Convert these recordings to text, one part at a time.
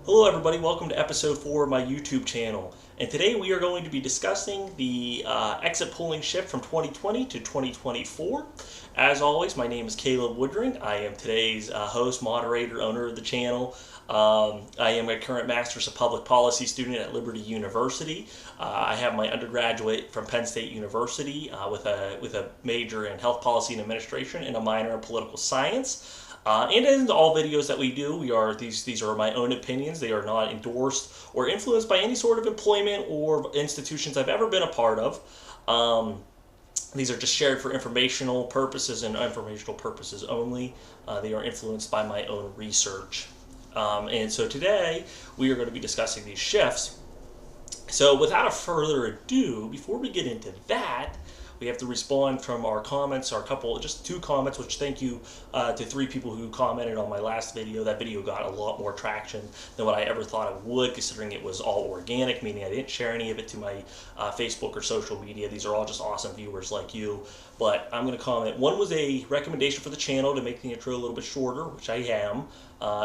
Hello everybody, welcome to episode 4 of my YouTube channel. And today we are going to be discussing the exit polling shift from 2020 to 2024. As always, my name is Caleb Woodring. I am today's host, moderator, owner of the channel. I am a current Master's of Public Policy student at Liberty University. I have my undergraduate from Penn State University with a major in Health Policy and Administration and a minor in Political Science. And in all videos that we do, these are my own opinions. They are not endorsed or influenced by any sort of employment or institutions I've ever been a part of. These are just shared for informational purposes and informational purposes only. They are influenced by my own research. And so today we are going to be discussing these shifts. So without a further ado, before we get into that, we have to respond from our comments, just 2 comments, which thank you to 3 people who commented on my last video. That video got a lot more traction than what I ever thought it would, considering it was all organic, meaning I didn't share any of it to my Facebook or social media. These are all just awesome viewers like you. But I'm going to comment. One was a recommendation for the channel to make the intro a little bit shorter, which I am.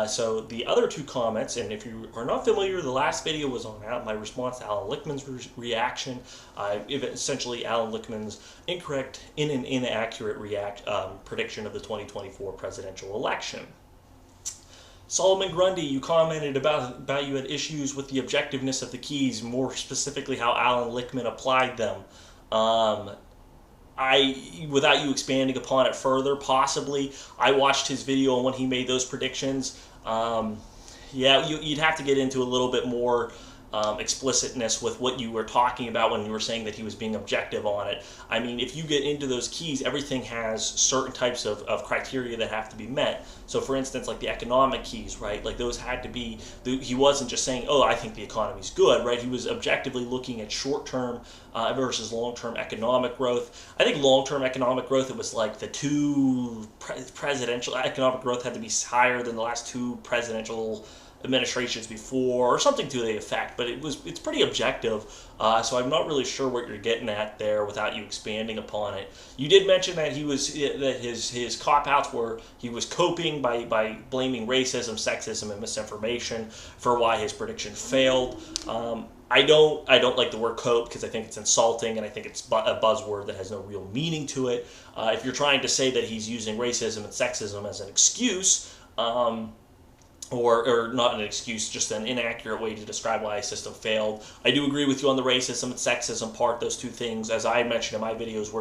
So the other 2 comments, and if you are not familiar, the last video was on my response to Alan Lichtman's reaction. Essentially, Alan Lichtman's incorrect and inaccurate prediction of the 2024 presidential election. Solomon Grundy, you commented about you had issues with the objectiveness of the keys, more specifically how Alan Lichtman applied them. Without you expanding upon it further, possibly, I watched his video and when he made those predictions. Yeah, you'd have to get into a little bit more explicitness with what you were talking about when you were saying that he was being objective on it. I mean, if you get into those keys, everything has certain types of criteria that have to be met. So for instance, like the economic keys, right? Like those had to be, he wasn't just saying, oh, I think the economy's good, right? He was objectively looking at short-term versus long-term economic growth. I think long-term economic growth, it was like the 2 presidential economic growth had to be higher than the last 2 presidential administrations before, or something to the effect, but it's pretty objective, so I'm not really sure what you're getting at there without you expanding upon it. You did mention that his cop-outs were he was coping by blaming racism, sexism, and misinformation for why his prediction failed. I don't like the word cope because I think it's insulting and I think it's a buzzword that has no real meaning to it. If you're trying to say that he's using racism and sexism as an excuse, or not an excuse, just an inaccurate way to describe why a system failed. I do agree with you on the racism and sexism part. Those 2 things, as I mentioned in my videos,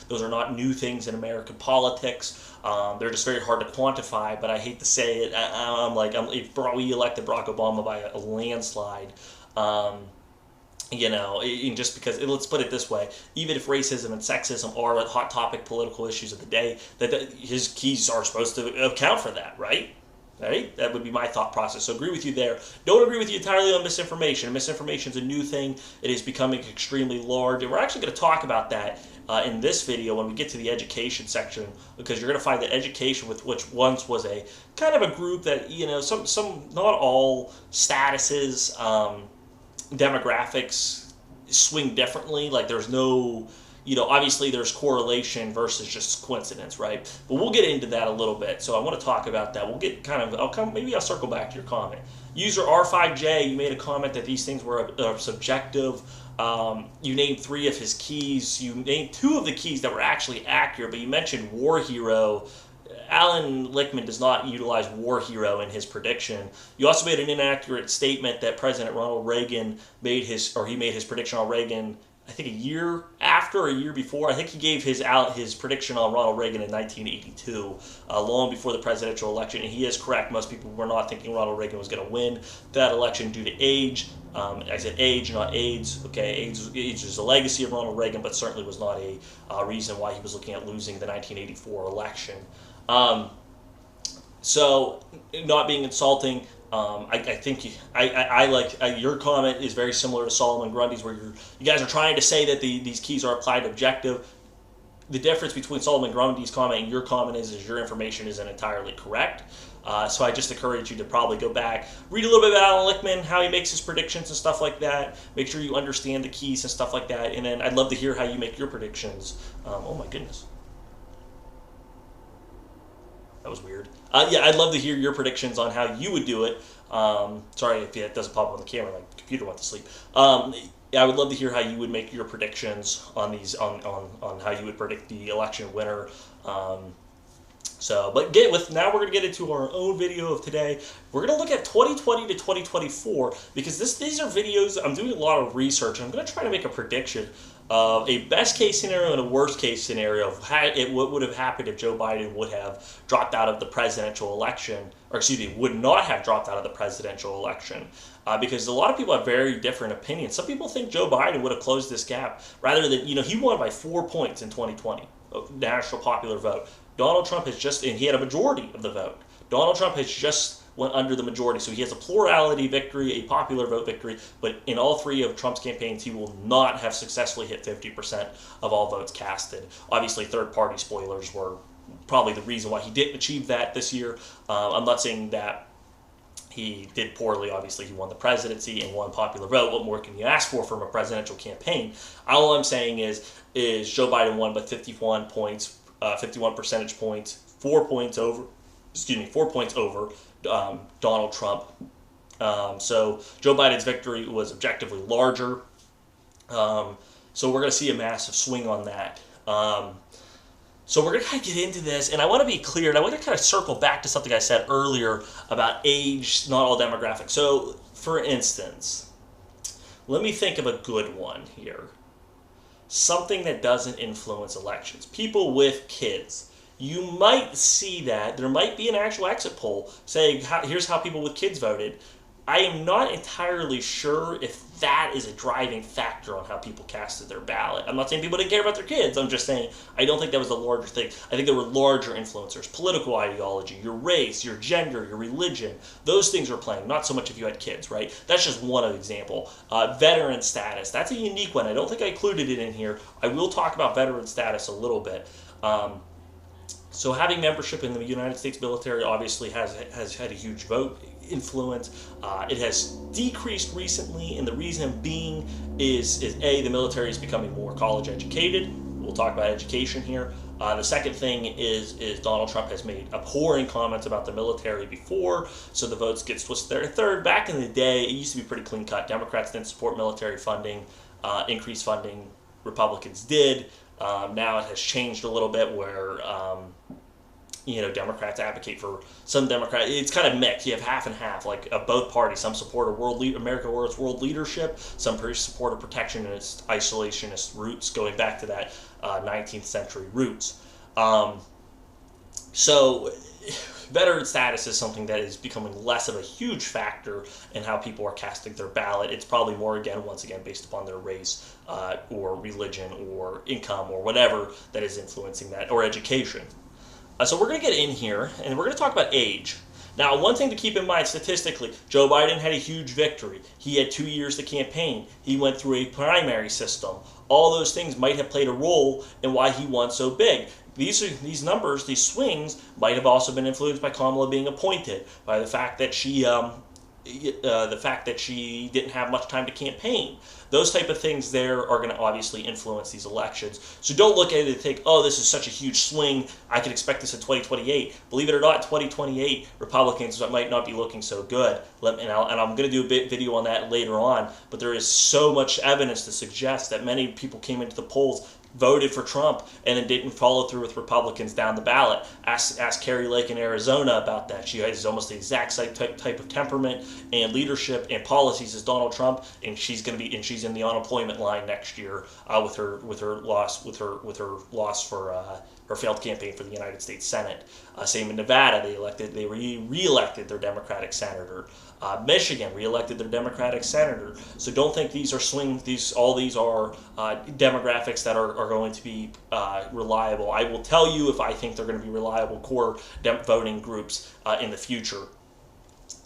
those are not new things in American politics. They're just very hard to quantify, but I hate to say it. If we elected Barack Obama by a landslide, just because, let's put it this way, even if racism and sexism are hot topic political issues of the day, his keys are supposed to account for that, right? Right? That would be my thought process. So agree with you there. Don't agree with you entirely on misinformation. Misinformation is a new thing. It is becoming extremely large. And we're actually going to talk about that in this video when we get to the education section, because you're going to find that education, which once was a kind of a group that, some not all statuses, demographics swing differently. Like there's no... obviously there's correlation versus just coincidence, right? But we'll get into that a little bit. So I want to talk about that. We'll get maybe I'll circle back to your comment. User R5J, you made a comment that these things were subjective. You named 3 of his keys. You named 2 of the keys that were actually accurate, but you mentioned war hero. Alan Lichtman does not utilize war hero in his prediction. You also made an inaccurate statement that President Ronald Reagan made his prediction on Reagan, I think a year after or a year before. I think he gave his prediction on Ronald Reagan in 1982, long before the presidential election. And he is correct. Most people were not thinking Ronald Reagan was going to win that election due to age. I said age, not AIDS. Okay, age is a legacy of Ronald Reagan, but certainly was not a reason why he was looking at losing the 1984 election. So, not being insulting, I think your comment is very similar to Solomon Grundy's, where you guys are trying to say that these keys are applied objective. The difference between Solomon Grundy's comment and your comment is your information isn't entirely correct. So I just encourage you to probably go back, read a little bit about Alan Lichtman, how he makes his predictions and stuff like that. Make sure you understand the keys and stuff like that. And then I'd love to hear how you make your predictions. Oh my goodness. That was weird. Yeah, I'd love to hear your predictions on how you would do it. Sorry if it doesn't pop up on the camera, my computer went to sleep. I would love to hear how you would make your predictions on these, on how you would predict the election winner. Now we're going to get into our own video of today. We're going to look at 2020 to 2024 because these are videos. I'm doing a lot of research. And I'm going to try to make a prediction of a best case scenario and a worst case scenario of what would have happened if Joe Biden would have dropped out of the presidential election, or excuse me, would not have dropped out of the presidential election. Because a lot of people have very different opinions. Some people think Joe Biden would have closed this gap rather than, he won by 4 points in 2020, national popular vote. Donald Trump has and he had a majority of the vote. Donald Trump has just went under the majority, so he has a plurality victory, a popular vote victory, but in all three of Trump's campaigns, he will not have successfully hit 50% of all votes casted. Obviously, third-party spoilers were probably the reason why he didn't achieve that this year. I'm not saying that he did poorly. Obviously, he won the presidency and won popular vote. What more can you ask for from a presidential campaign? All I'm saying is Joe Biden won by 51 points, 51 percentage points, 4 points over Donald Trump. So Joe Biden's victory was objectively larger. So we're going to see a massive swing on that. So we're going to kind of get into this, and I want to be clear, and I want to kind of circle back to something I said earlier about age, not all demographics. So, for instance, let me think of a good one here. Something that doesn't influence elections. People with kids. You might see that. There might be an actual exit poll saying, here's how people with kids voted. I am not entirely sure if that is a driving factor on how people casted their ballot. I'm not saying people didn't care about their kids. I'm just saying I don't think that was a larger thing. I think there were larger influencers. Political ideology, your race, your gender, your religion. Those things were playing. Not so much if you had kids, right? That's just one example. Veteran status. That's a unique one. I don't think I included it in here. I will talk about veteran status a little bit. So having membership in the United States military obviously has had a huge vote influence. It has decreased recently, and the reason being is the military is becoming more college educated. We'll talk about education here. The second thing is Donald Trump has made abhorring comments about the military before, so the votes get twisted there. Third, back in the day, it used to be pretty clean cut. Democrats didn't support military funding, increased funding. Republicans did. Now it has changed a little bit where Democrats advocate for some Democrats. It's kind of mixed. You have half and half, like of both parties. Some support America or its world leadership. Some support a protectionist, isolationist roots, going back to that 19th century roots. So veteran status is something that is becoming less of a huge factor in how people are casting their ballot. It's probably more, once again, based upon their race or religion or income or whatever that is influencing that, or education. So we're going to get in here, and we're going to talk about age. Now, one thing to keep in mind statistically, Joe Biden had a huge victory. He had 2 years to campaign. He went through a primary system. All those things might have played a role in why he won so big. These numbers, these swings, might have also been influenced by Kamala being appointed, by the fact that she didn't have much time to campaign. Those type of things there are going to obviously influence these elections. So don't look at it and think, oh, this is such a huge swing, I can expect this in 2028. Believe it or not, 2028, Republicans might not be looking so good. And I'm going to do a video on that later on, but there is so much evidence to suggest that many people came into the polls, voted for Trump, and then didn't follow through with Republicans down the ballot. Ask Carrie Lake in Arizona about that. She has almost the exact same type of temperament and leadership and policies as Donald Trump, and she's in the unemployment line next year with her loss for her failed campaign for the United States Senate. Same in Nevada, they re-elected their Democratic senator. Michigan re-elected their Democratic senator. So don't think these are all these are demographics that are going to be reliable. I will tell you if I think they're going to be reliable core voting groups in the future.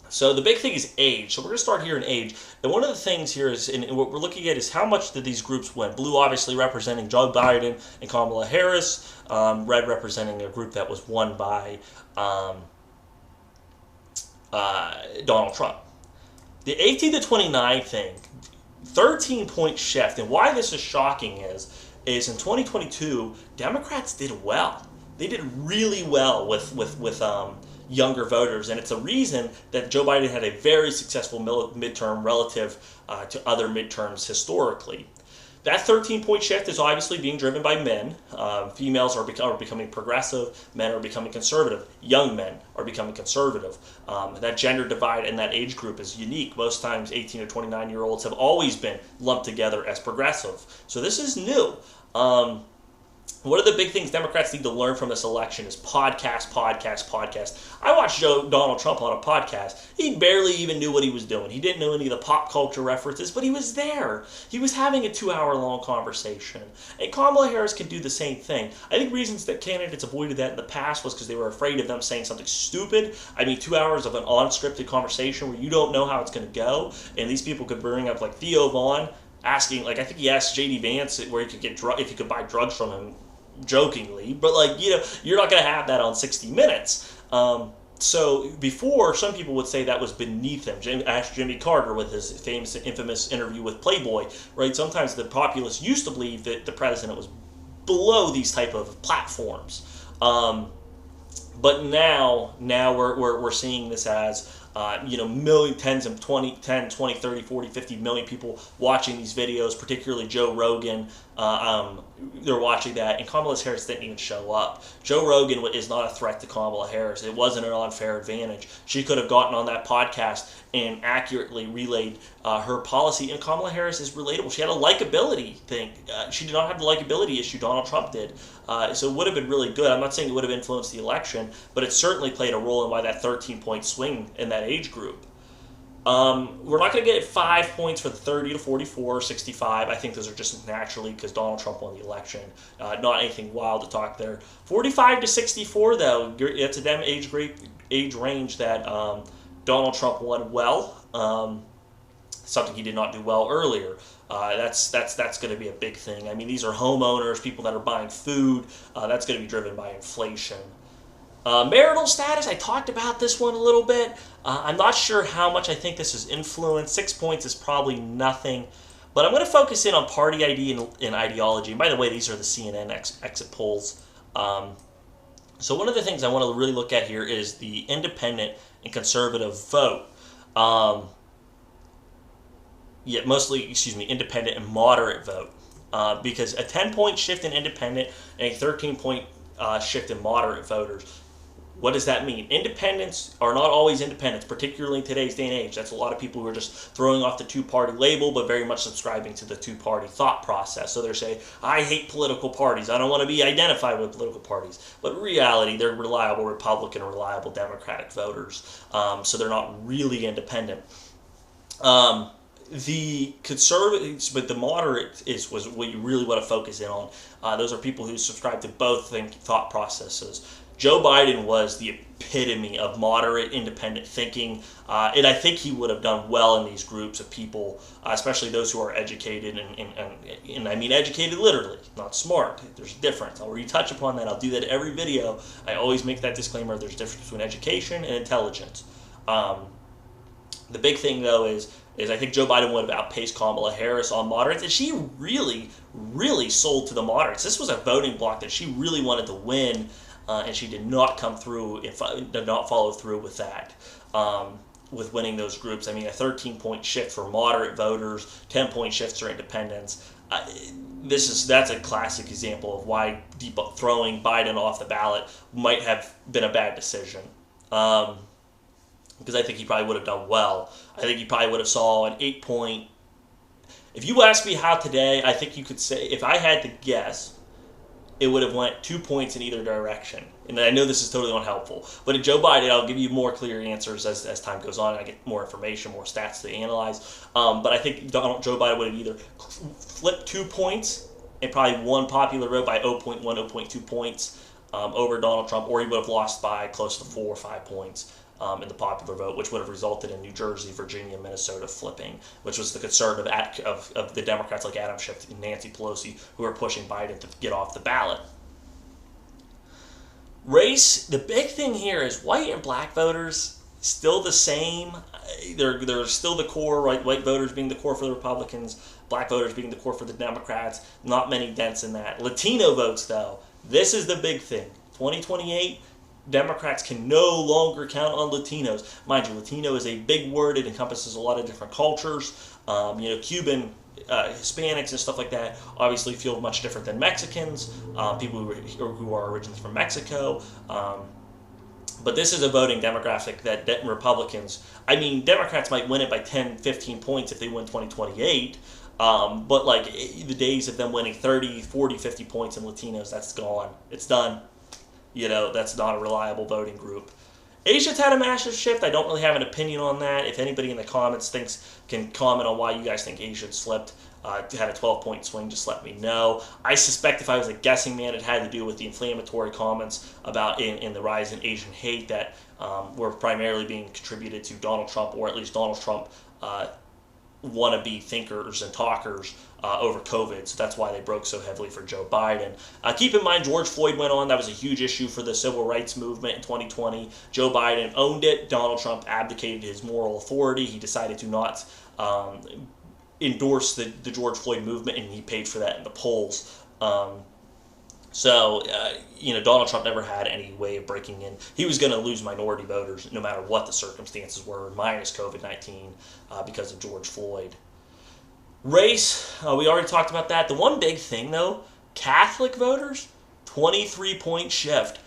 So the big thing is age. So we're going to start here in age. And one of the things here is, and what we're looking at is how much did these groups win? Blue obviously representing Joe Biden and Kamala Harris. Red representing a group that was won by Donald Trump. The 18 to 29 thing, 13-point shift. And why this is shocking is in 2022, Democrats did well. They did really well with younger voters, and it's a reason that Joe Biden had a very successful midterm relative to other midterms historically. That 13-point shift is obviously being driven by men. Females are becoming progressive. Men are becoming conservative. Young men are becoming conservative. That gender divide in that age group is unique. Most times 18 to 29-year-olds have always been lumped together as progressive. So this is new. One of the big things Democrats need to learn from this election is podcast. I watched Donald Trump on a podcast. He barely even knew what he was doing. He didn't know any of the pop culture references, but he was there. He was having a 2-hour-long conversation. And Kamala Harris can do the same thing. I think reasons that candidates avoided that in the past was because they were afraid of them saying something stupid. I mean, 2 hours of an unscripted conversation where you don't know how it's going to go, and these people could bring up like Theo Vaughn, asking, like, I think he asked J.D. Vance where he could get if he could buy drugs from him, jokingly, but like, you know, you're not going to have that on 60 Minutes. So before, some people would say that was beneath him. Ask Jimmy Carter with his famous, infamous interview with Playboy, right? Sometimes the populace used to believe that the president was below these type of platforms. But now we're seeing this as tens of 20, 30, 40, 50 million people watching these videos, particularly Joe Rogan. They're watching that, and Kamala Harris didn't even show up. Joe Rogan is not a threat to Kamala Harris. It wasn't an unfair advantage. She could have gotten on that podcast and accurately relayed her policy, and Kamala Harris is relatable. She had a likability thing. She did not have the likability issue Donald Trump did. So it would have been really good. I'm not saying it would have influenced the election, but it certainly played a role in why that 13-point swing in that age group. We're not going to get 5 points for the 30 to 44, 65. I think those are just naturally because Donald Trump won the election. Not anything wild to talk there. 45 to 64, though, it's a Dem age range that Donald Trump won well. Something he did not do well earlier. That's going to be a big thing. I mean, these are homeowners, people that are buying food. That's going to be driven by inflation. Marital status, I talked about this one a little bit. I'm not sure how much I think this is influenced. 6 points is probably nothing. But I'm going to focus in on party ID and ideology. And by the way, these are the CNN exit polls. So one of the things I want to really look at here is the independent and conservative vote. Independent and moderate vote. Because a 10-point shift in independent and a 13-point shift in moderate voters. What does that mean? Independents are not always independents, particularly in today's day and age. That's a lot of people who are just throwing off the two-party label, but very much subscribing to the two-party thought process. So they're saying, I hate political parties. I don't want to be identified with political parties. But in reality, they're reliable Republican or reliable Democratic voters. So they're not really independent. The conservatives, but the moderate was what you really want to focus in on. Those are people who subscribe to both thought processes. Joe Biden was the epitome of moderate, independent thinking, and I think he would have done well in these groups of people, especially those who are educated, and I mean educated literally, not smart. There's a difference. I'll retouch upon that. I'll do that in every video. I always make that disclaimer. There's a difference between education and intelligence. The big thing, though, is I think Joe Biden would have outpaced Kamala Harris on moderates, and she really, really sold to the moderates. This was a voting bloc that she really wanted to win, and she did not come through, did not follow through with that, with winning those groups. I mean, a 13-point shift for moderate voters, 10-point shifts for independents. That's a classic example of why throwing Biden off the ballot might have been a bad decision. Because I think he probably would have done well. I think he probably would have saw an 8-point. If you ask me how today, I think you could say, if I had to guess, it would have went 2 points in either direction. And I know this is totally unhelpful. But in Joe Biden, I'll give you more clear answers as time goes on. I get more information, more stats to analyze. But I think Joe Biden would have either flipped 2 points and probably won popular vote by 0.1, 0.2 points over Donald Trump, or he would have lost by close to 4 or 5 points. In the popular vote, which would have resulted in New Jersey, Virginia, Minnesota flipping, which was the concern of the Democrats like Adam Schiff and Nancy Pelosi, who are pushing Biden to get off the ballot. Race, the big thing here is white and black voters still the same. They're still the core, right? White voters being the core for the Republicans, black voters being the core for the Democrats. Not many dents in that. Latino votes, though, this is the big thing. 2028, Democrats can no longer count on Latinos. Mind you, Latino is a big word. It encompasses a lot of different cultures. Cuban, Hispanics and stuff like that obviously feel much different than Mexicans, people who are originally from Mexico. But this is a voting demographic that Republicans, I mean, Democrats might win it by 10, 15 points if they win 2028. But like the days of them winning 30, 40, 50 points in Latinos, that's gone. It's done. That's not a reliable voting group. Asia's had a massive shift. I don't really have an opinion on that. If anybody in the comments can comment on why you guys think Asia slipped, had a 12-point swing, just let me know. I suspect if I was a guessing man, it had to do with the inflammatory comments about in the rise in Asian hate that were primarily being contributed to Donald Trump, or at least Donald Trump wannabe thinkers and talkers over COVID. So that's why they broke so heavily for Joe Biden. Keep in mind, George Floyd went on. That was a huge issue for the civil rights movement in 2020. Joe Biden owned it. Donald Trump abdicated his moral authority. He decided to not endorse the George Floyd movement, and he paid for that in the polls. Donald Trump never had any way of breaking in. He was going to lose minority voters no matter what the circumstances were, minus COVID-19, because of George Floyd. Race, we already talked about that. The one big thing, though, Catholic voters, 23-point shift.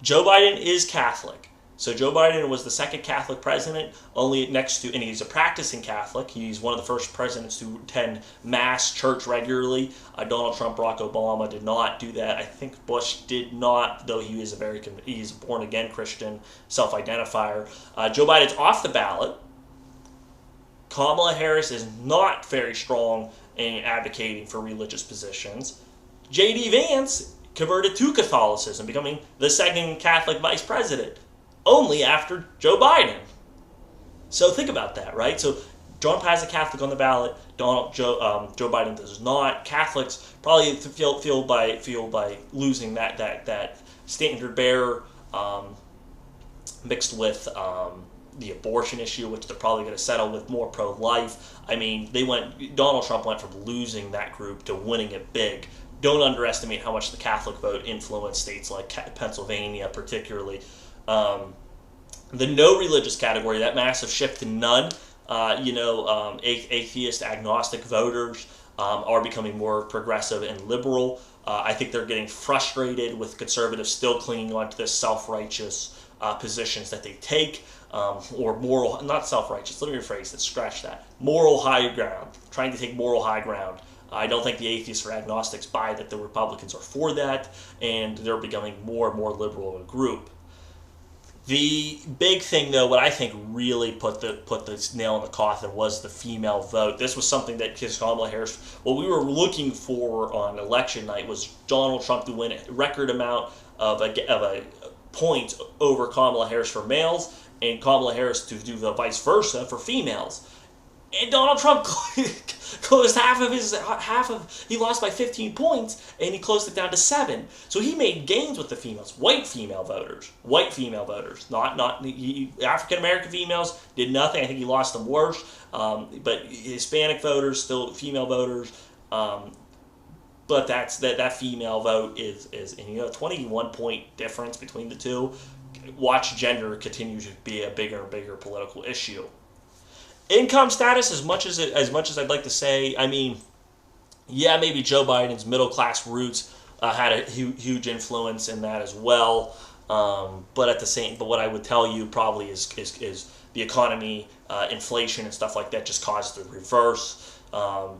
Joe Biden is Catholic. So Joe Biden was the second Catholic president, only next to, and he's a practicing Catholic. He's one of the first presidents to attend Mass church regularly. Donald Trump, Barack Obama did not do that. I think Bush did not, though he is he's a born-again Christian self-identifier. Joe Biden's off the ballot. Kamala Harris is not very strong in advocating for religious positions. J.D. Vance converted to Catholicism, becoming the second Catholic vice president, only after Joe Biden. So think about that, right? So Trump has a Catholic on the ballot. Joe Biden does not. Catholics probably feel by losing that standard bearer mixed with the abortion issue, which they're probably going to settle with more pro-life. I mean, Donald Trump went from losing that group to winning it big. Don't underestimate how much the Catholic vote influenced states like Pennsylvania, particularly. The no religious category, that massive shift to none, atheist, agnostic voters are becoming more progressive and liberal. I think they're getting frustrated with conservatives still clinging on to this self-righteous positions that they take, or moral, not self-righteous, let me rephrase that, scratch that, moral high ground, trying to take moral high ground. I don't think the atheists or agnostics buy that the Republicans are for that, and they're becoming more and more liberal of a group. The big thing, though, what I think really put the nail in the coffin was the female vote. This was something that Kamala Harris, what we were looking for on election night was Donald Trump to win a record amount of a point over Kamala Harris for males, and Kamala Harris to do the vice versa for females. And Donald Trump closed he lost by 15 points, and he closed it down to 7. So he made gains with the females, white female voters, not African American females did nothing. I think he lost them worse, but Hispanic voters, still female voters, but that female vote is 21-point difference between the two. Watch gender continue to be a bigger and bigger political issue. Income status, as much as I'd like to say, I mean, yeah, maybe Joe Biden's middle class roots had a huge influence in that as well. But what I would tell you probably is the economy, inflation and stuff like that just caused the reverse. The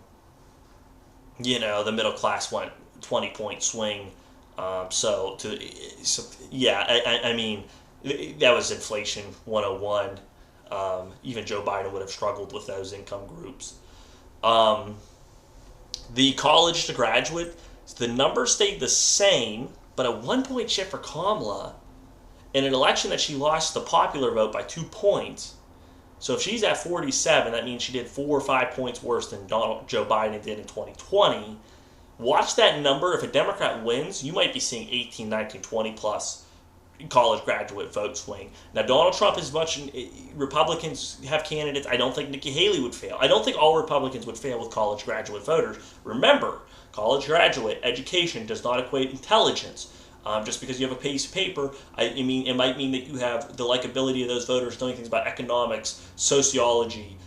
middle class went 20-point swing. I mean, that was inflation 101. Even Joe Biden would have struggled with those income groups. The college to graduate, the numbers stayed the same, but a 1-point shift for Kamala in an election that she lost the popular vote by 2 points. So if she's at 47, that means she did 4 or 5 points worse than Joe Biden did in 2020. Watch that number. If a Democrat wins, you might be seeing 18, 19, 20 plus college graduate vote swing. Now, Donald Trump is Republicans have candidates. I don't think Nikki Haley would fail. I don't think all Republicans would fail with college graduate voters. Remember, college graduate education does not equate intelligence. Just because you have a piece of paper, I mean, it might mean that you have the likability of those voters knowing things about economics, sociology,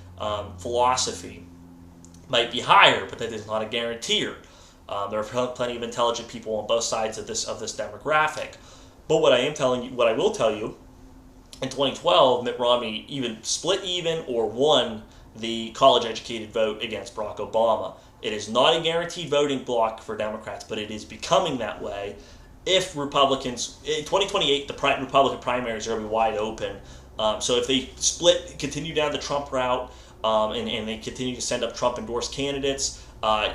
philosophy might be higher, but that is not a guarantor. There are plenty of intelligent people on both sides of this demographic. But what I will tell you, in 2012, Mitt Romney even split even or won the college-educated vote against Barack Obama. It is not a guaranteed voting bloc for Democrats, but it is becoming that way. If Republicans, in 2028, the Republican primaries are going to be wide open. So if they continue down the Trump route, and they continue to send up Trump-endorsed candidates,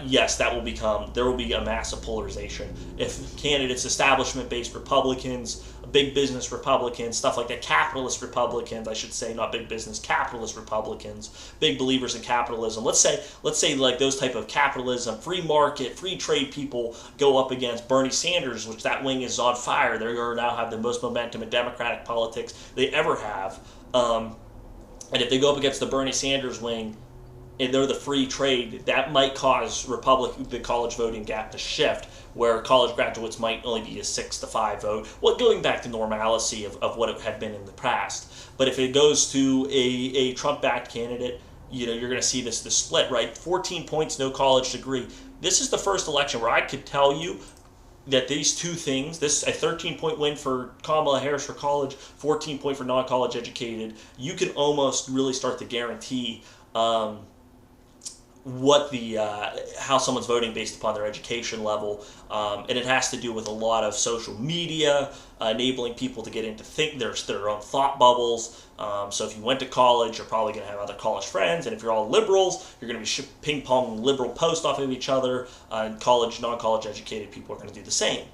yes, there will be a massive polarization. If candidates, establishment-based Republicans, big business Republicans, stuff like that, capitalist Republicans, I should say, not big business, capitalist Republicans, big believers in capitalism. Let's say like those type of capitalism, free market, free trade people go up against Bernie Sanders, which that wing is on fire. They now have the most momentum in Democratic politics they ever have. And if they go up against the Bernie Sanders wing, and they're the free trade, that might cause the college voting gap to shift, where college graduates might only be a 6-5 vote. Well, going back to normalcy of what it had been in the past. But if it goes to a Trump-backed candidate, you're going to see this split, right? 14 points, no college degree. This is the first election where I could tell you that these two things, a 13-point win for Kamala Harris for college, 14-point for non-college educated, you can almost really start to guarantee how someone's voting based upon their education level, and it has to do with a lot of social media, enabling people to get into their own thought bubbles. So if you went to college, you're probably going to have other college friends, and if you're all liberals, you're going to be ping-ponging liberal posts off of each other, and non-college educated people are going to do the same.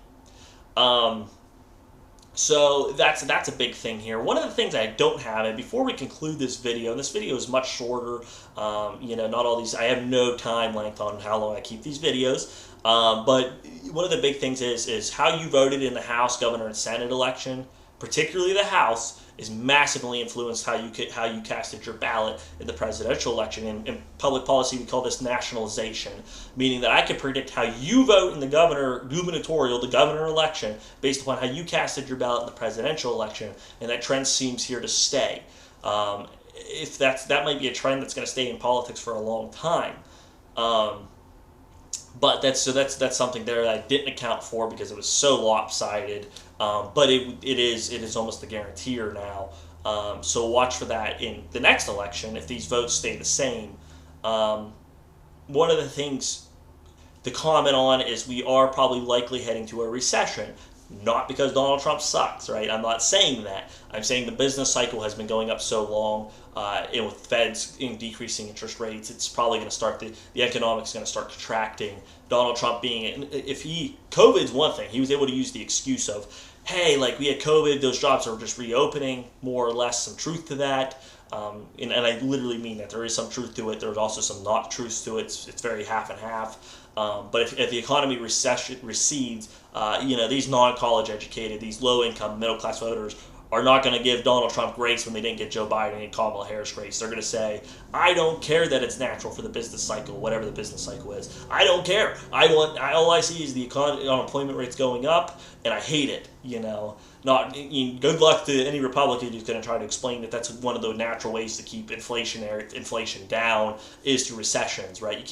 So that's a big thing here. One of the things I don't have, and before we conclude this video, and this video is much shorter, not all these, I have no time length on how long I keep these videos, but one of the big things is how you voted in the House, Governor, and Senate election, particularly the House, is massively influenced how you casted your ballot in the presidential election. In public policy, we call this nationalization, meaning that I can predict how you vote in the governor election, based upon how you casted your ballot in the presidential election, and that trend seems here to stay. That might be a trend that's going to stay in politics for a long time. But that's something there that I didn't account for because it was so lopsided. But it is almost a guarantor now. So watch for that in the next election if these votes stay the same. One of the things to comment on is we are probably likely heading to a recession. Not because Donald Trump sucks, right? I'm not saying that. I'm saying the business cycle has been going up so long, and with Feds decreasing interest rates, it's probably going to start, the economics is going to start contracting. Donald Trump COVID's one thing. He was able to use the excuse of, hey, like we had COVID, those jobs are just reopening, more or less some truth to that. And I literally mean that. There is some truth to it. There's also some not truths to it. It's very half and half. But if the economy recedes, these non-college educated, these low-income, middle-class voters are not going to give Donald Trump grace when they didn't get Joe Biden and Kamala Harris grace. They're going to say, I don't care that it's natural for the business cycle, whatever the business cycle is. I don't care. All I see is the unemployment rates going up, and I hate it. Good luck to any Republican who's going to try to explain that that's one of the natural ways to keep inflation down is through recessions, right? You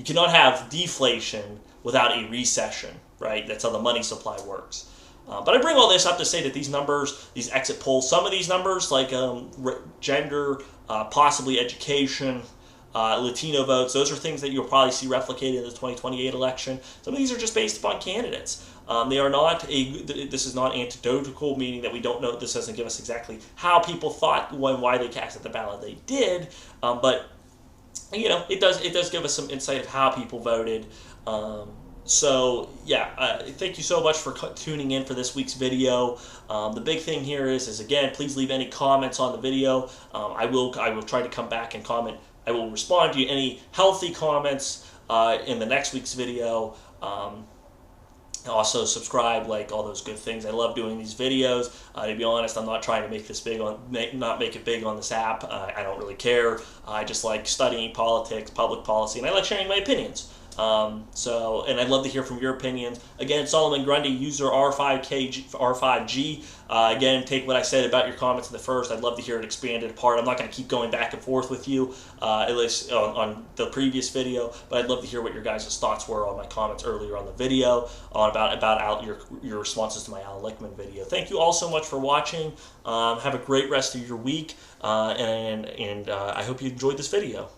cannot have deflation without a recession, right? That's how the money supply works. But I bring all this up to say that these numbers, these exit polls, some of these numbers like gender, possibly education, Latino votes, those are things that you'll probably see replicated in the 2028 election. Some of these are just based upon candidates. They are not this is not anecdotal, meaning that we don't know, this doesn't give us exactly how people thought why they casted the ballot they did, but it does give us some insight of how people voted. So yeah, thank you so much for tuning in for this week's video. The big thing here is again, please leave any comments on the video. I will try to come back and comment. I will respond to any healthy comments in the next week's video. Also subscribe, like all those good things. I love doing these videos. To be honest, I'm not trying to make this not make it big on this app. I don't really care. I just like studying politics, public policy, and I like sharing my opinions. And I'd love to hear from your opinions. Again, Solomon Grundy, user R5G. Again, take what I said about your comments in the first. I'd love to hear it expanded apart. I'm not going to keep going back and forth with you, at least on the previous video, but I'd love to hear what your guys' thoughts were on my comments earlier on the video, about your responses to my Alan Lichtman video. Thank you all so much for watching. Have a great rest of your week, and I hope you enjoyed this video.